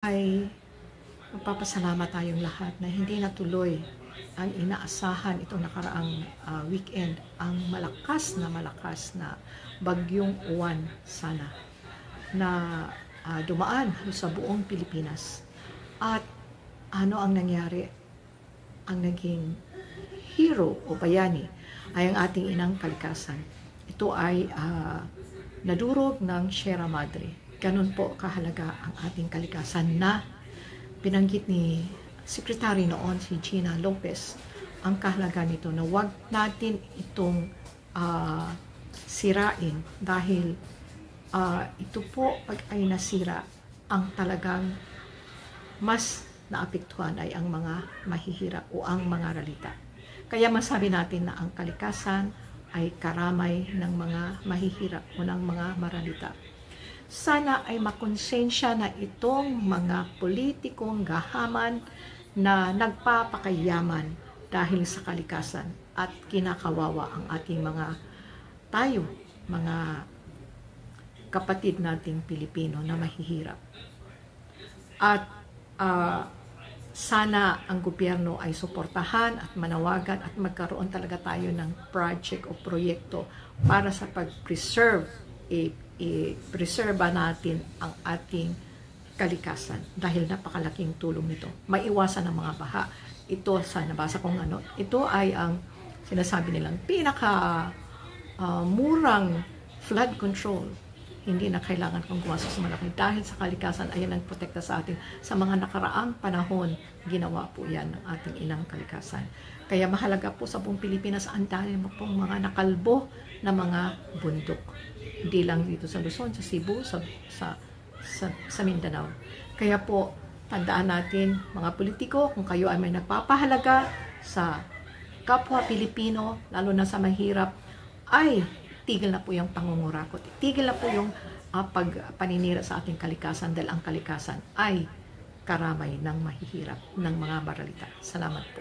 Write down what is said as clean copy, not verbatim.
Ay magpapasalamat tayong lahat na hindi natuloy ang inaasahan itong nakaraang weekend, ang malakas na bagyong Uwan sana na dumaan sa buong Pilipinas. At ano ang nangyari? Ang naging hero o bayani ay ang ating inang kalikasan. Ito ay nadurog ng Sierra Madre. Ganun po kahalaga ang ating kalikasan na binanggit ni Secretary noon si Gina Lopez ang kahalaga nito na wag natin itong sirain dahil ito po pag ay nasira ang talagang mas naapektuhan ay ang mga mahihirap o ang mga ralita. Kaya masabi natin na ang kalikasan ay karamay ng mga mahihirap o ng mga maralita. Sana ay makonsensya na itong mga politikong gahaman na nagpapakayaman dahil sa kalikasan at kinakawawa ang ating mga kapatid nating Pilipino na mahihirap. At sana ang gobyerno ay suportahan at manawagan at magkaroon talaga tayo ng project o proyekto para sa pag-preserve i-preserba natin ang ating kalikasan dahil napakalaking tulong nito. Maiwasan ang mga baha. Ito sa nabasa kong ito ay ang sinasabi nilang murang flood control. Hindi na kailangan kong gumastos sa malaki dahil sa kalikasan ay ang protekta sa atin. Sa mga nakaraang panahon, ginawa po yan ng ating inang kalikasan. Kaya mahalaga po sa buong Pilipinas ang dami pong mga nakalbo na mga bundok. Hindi lang dito sa Luzon, sa Cebu, sa Mindanao. Kaya po, tandaan natin mga politiko, kung kayo ay may nagpapahalaga sa kapwa Pilipino, lalo na sa mahirap, ay tigil na po yung pangungurakot. Tigil na po yung paninira sa ating kalikasan dahil ang kalikasan ay karamay ng mahihirap ng mga maralita. Salamat po.